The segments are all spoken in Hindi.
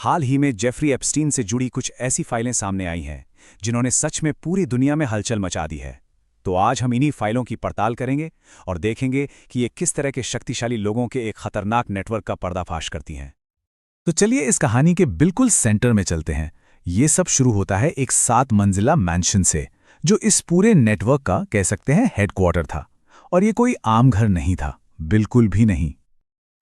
हाल ही में जेफरी एप्स्टीन से जुड़ी कुछ ऐसी फाइलें सामने आई हैं जिन्होंने सच में पूरी दुनिया में हलचल मचा दी है। तो आज हम इन्हीं फाइलों की पड़ताल करेंगे और देखेंगे कि ये किस तरह के शक्तिशाली लोगों के एक खतरनाक नेटवर्क का पर्दाफाश करती हैं। तो चलिए इस कहानी के बिल्कुल सेंटर में चलते हैं। ये सब शुरू होता है एक 7 मंजिला मैंशन से, जो इस पूरे नेटवर्क का कह सकते हैं हेडक्वार्टर था। और ये कोई आम घर नहीं था, बिल्कुल भी नहीं।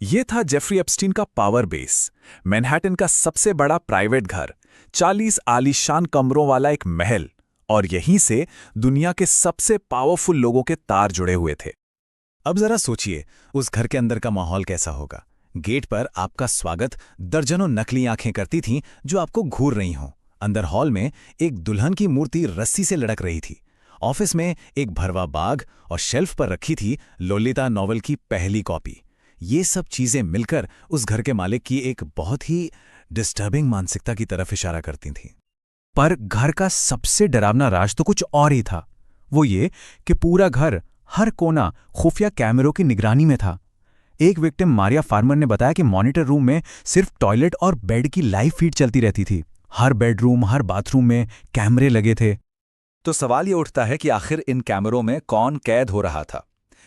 ये था जेफरी एप्स्टीन का पावर बेस, मैनहट्टन का सबसे बड़ा प्राइवेट घर, 40 आलीशान कमरों वाला एक महल, और यहीं से दुनिया के सबसे पावरफुल लोगों के तार जुड़े हुए थे। अब जरा सोचिए उस घर के अंदर का माहौल कैसा होगा। गेट पर आपका स्वागत दर्जनों नकली आंखें करती थीं जो आपको घूर रही हों। अंदर हॉल में एक दुल्हन की मूर्ति रस्सी से लटक रही थी। ऑफिस में एक भरवा बाग और शेल्फ पर रखी थी लोलिता नॉवल की पहली कॉपी। ये सब चीजें मिलकर उस घर के मालिक की एक बहुत ही डिस्टर्बिंग मानसिकता की तरफ इशारा करती थीं। पर घर का सबसे डरावना राज तो कुछ और ही था। वो ये कि पूरा घर, हर कोना खुफिया कैमरों की निगरानी में था। एक विक्टिम मारिया फार्मर ने बताया कि मॉनिटर रूम में सिर्फ टॉयलेट और बेड की लाइव फीड चलती रहती थी। हर बेडरूम, हर बाथरूम में कैमरे लगे थे। तो सवाल ये उठता है कि आखिर इन कैमरों में कौन कैद हो रहा था।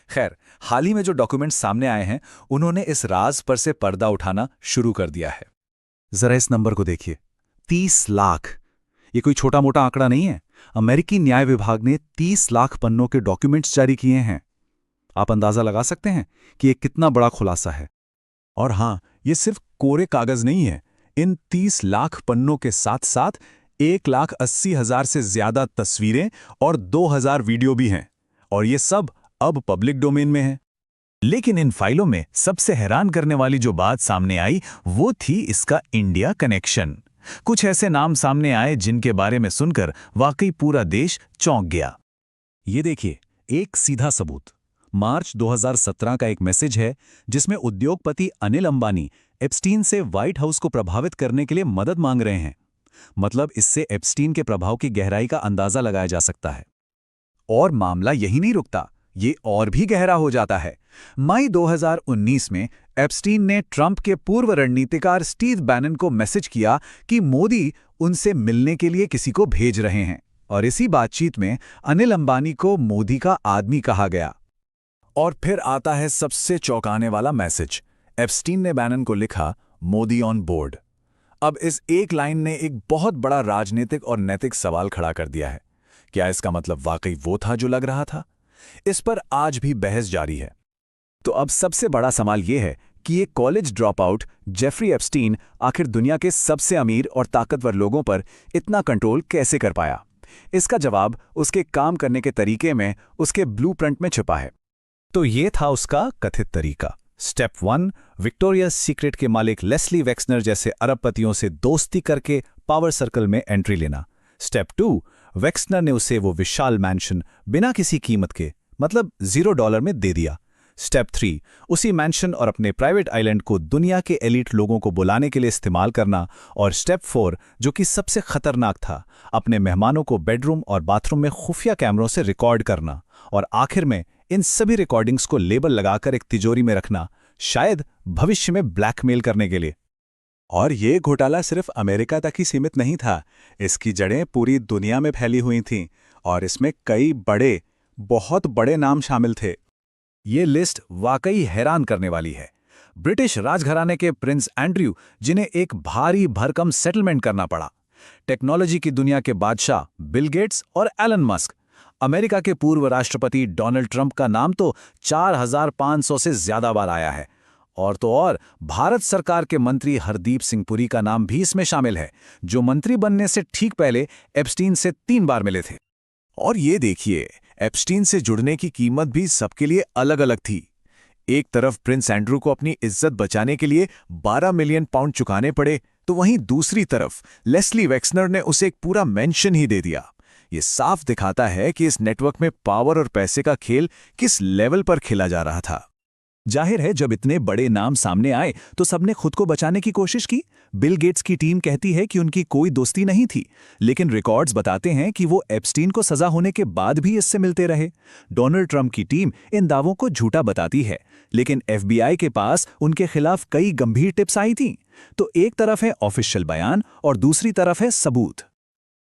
खैर, हाल ही में जो डॉक्यूमेंट्स सामने आए हैं उन्होंने इस राज पर से पर्दा उठाना शुरू कर दिया है। जरा इस नंबर को देखिए, 30 लाख। ये कोई छोटा मोटा आंकड़ा नहीं है। अमेरिकी न्याय विभाग ने 30 लाख पन्नों के डॉक्यूमेंट्स जारी किए हैं। आप अंदाजा लगा सकते हैं कि ये कितना बड़ा खुलासा है। और हां, ये सिर्फ कोरे कागज नहीं है। इन 30 लाख पन्नों के साथ साथ 1,80,000 से ज्यादा तस्वीरें और 2,000 वीडियो भी हैं। और ये सब अब पब्लिक डोमेन में है। लेकिन इन फाइलों में सबसे हैरान करने वाली जो बात सामने आई वो थी इसका इंडिया कनेक्शन। कुछ ऐसे नाम सामने आए जिनके बारे में सुनकर वाकई पूरा देश चौंक गया। ये देखिए, एक सीधा सबूत। मार्च 2017 का एक मैसेज है जिसमें उद्योगपति अनिल अंबानी एप्स्टीन से व्हाइट हाउस को प्रभावित करने के लिए मदद मांग रहे हैं। मतलब इससे एप्स्टीन के प्रभाव की गहराई का अंदाजा लगाया जा सकता है। और मामला यही नहीं रुकता, ये और भी गहरा हो जाता है। मई 2019 में एप्स्टीन ने ट्रंप के पूर्व रणनीतिकार स्टीव बैनन को मैसेज किया कि मोदी उनसे मिलने के लिए किसी को भेज रहे हैं। और इसी बातचीत में अनिल अंबानी को मोदी का आदमी कहा गया। और फिर आता है सबसे चौंकाने वाला मैसेज। एप्स्टीन ने बैनन को लिखा, मोदी ऑन बोर्ड। अब इस एक लाइन ने एक बहुत बड़ा राजनीतिक और नैतिक सवाल खड़ा कर दिया है। क्या इसका मतलब वाकई वो था जो लग रहा था? इस पर आज भी बहस जारी है। तो अब सबसे बड़ा सवाल यह है कि ये college drop out Jeffrey Epstein आखिर दुनिया के सबसे अमीर और ताकतवर लोगों पर इतना कंट्रोल कैसे कर पाया? इसका जवाब उसके काम करने के तरीके में, उसके ब्लूप्रिंट में छिपा है। तो ये था उसका कथित तरीका। स्टेप 1, विक्टोरियाज सीक्रेट के मालिक लेस्ली वेक्सनर जैसे अरबपतियों से दोस्ती करके पावर सर्कल में एंट्री लेना। स्टेप 2, वेक्सनर ने उसे वो विशाल मैंशन बिना किसी कीमत के, मतलब $0 में दे दिया। स्टेप 3, उसी मैंशन और अपने प्राइवेट आइलैंड को दुनिया के एलिट लोगों को बुलाने के लिए इस्तेमाल करना। और स्टेप 4, जो कि सबसे खतरनाक था, अपने मेहमानों को बेडरूम और बाथरूम में खुफिया कैमरों से रिकॉर्ड करना। और आखिर में इन सभी रिकॉर्डिंग्स को लेबल लगाकर एक तिजोरी में रखना, शायद भविष्य में ब्लैकमेल करने के लिए। और ये घोटाला सिर्फ अमेरिका तक ही सीमित नहीं था। इसकी जड़ें पूरी दुनिया में फैली हुई थीं और इसमें कई बड़े, बहुत बड़े नाम शामिल थे। ये लिस्ट वाकई हैरान करने वाली है। ब्रिटिश राजघराने के प्रिंस एंड्रयू, जिन्हें एक भारी भरकम सेटलमेंट करना पड़ा। टेक्नोलॉजी की दुनिया के बादशाह बिल गेट्स और एलन मस्क। अमेरिका के पूर्व राष्ट्रपति डोनाल्ड ट्रंप का नाम तो 4,500 से ज्यादा बार आया है। और तो और भारत सरकार के मंत्री हरदीप सिंह पुरी का नाम भी इसमें शामिल है, जो मंत्री बनने से ठीक पहले एप्स्टीन से 3 बार मिले थे। और ये देखिए, एप्स्टीन से जुड़ने की कीमत भी सबके लिए अलग अलग थी। एक तरफ प्रिंस एंड्रू को अपनी इज्जत बचाने के लिए 12 मिलियन पाउंड चुकाने पड़े, तो वहीं दूसरी तरफ लेस्ली वेक्सनर ने उसे एक पूरा मेंशन ही दे दिया। ये साफ दिखाता है कि इस नेटवर्क में पावर और पैसे का खेल किस लेवल पर खेला जा रहा था। जाहिर है, जब इतने बड़े नाम सामने आए तो सबने खुद को बचाने की कोशिश की। बिल गेट्स की टीम कहती है कि उनकी कोई दोस्ती नहीं थी, लेकिन रिकॉर्ड्स बताते हैं कि वो एप्स्टीन को सजा होने के बाद भी इससे मिलते रहे। डोनाल्ड ट्रंप की टीम इन दावों को झूठा बताती है, लेकिन एफबीआई के पास उनके खिलाफ कई गंभीर टिप्स आई थीं। तो एक तरफ है ऑफिशियल बयान और दूसरी तरफ है सबूत।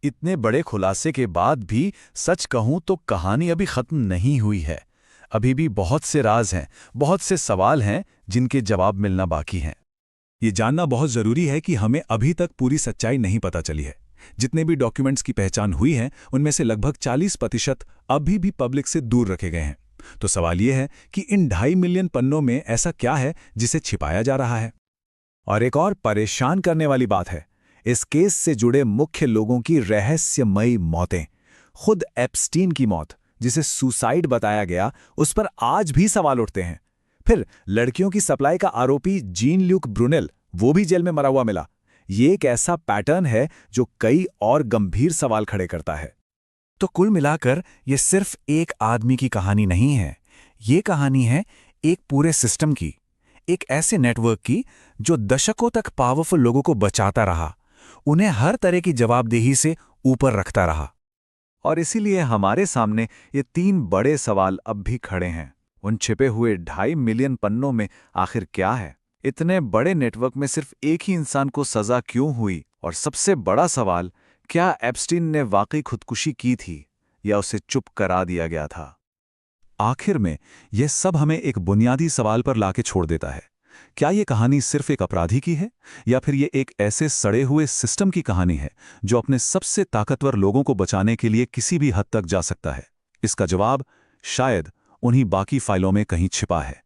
इतने बड़े खुलासे के बाद भी सच कहूं तो कहानी अभी खत्म नहीं हुई है। अभी भी बहुत से राज हैं, बहुत से सवाल हैं जिनके जवाब मिलना बाकी हैं। ये जानना बहुत जरूरी है कि हमें अभी तक पूरी सच्चाई नहीं पता चली है। जितने भी डॉक्यूमेंट्स की पहचान हुई है उनमें से लगभग 40% अभी भी पब्लिक से दूर रखे गए हैं। तो सवाल ये है कि इन 2.5 मिलियन पन्नों में ऐसा क्या है जिसे छिपाया जा रहा है। और एक और परेशान करने वाली बात है, इस केस से जुड़े मुख्य लोगों की रहस्यमयी मौतें। खुद एप्स्टीन की मौत, जिसे सुसाइड बताया गया, उस पर आज भी सवाल उठते हैं। फिर लड़कियों की सप्लाई का आरोपी जीन ल्यूक ब्रुनेल, वो भी जेल में मरा हुआ मिला। ये एक ऐसा पैटर्न है जो कई और गंभीर सवाल खड़े करता है। तो कुल मिलाकर ये सिर्फ एक आदमी की कहानी नहीं है, ये कहानी है एक पूरे सिस्टम की, एक ऐसे नेटवर्क की जो दशकों तक पावरफुल लोगों को बचाता रहा, उन्हें हर तरह की जवाबदेही से ऊपर रखता रहा। और इसीलिए हमारे सामने ये 3 बड़े सवाल अब भी खड़े हैं। उन छिपे हुए 2.5 मिलियन पन्नों में आखिर क्या है? इतने बड़े नेटवर्क में सिर्फ एक ही इंसान को सजा क्यों हुई? और सबसे बड़ा सवाल, क्या एप्स्टीन ने वाकई खुदकुशी की थी या उसे चुप करा दिया गया था? आखिर में यह सब हमें एक बुनियादी सवाल पर लाके छोड़ देता है। क्या ये कहानी सिर्फ एक अपराधी की है या फिर ये एक ऐसे सड़े हुए सिस्टम की कहानी है जो अपने सबसे ताकतवर लोगों को बचाने के लिए किसी भी हद तक जा सकता है? इसका जवाब शायद उन्हीं बाकी फाइलों में कहीं छिपा है।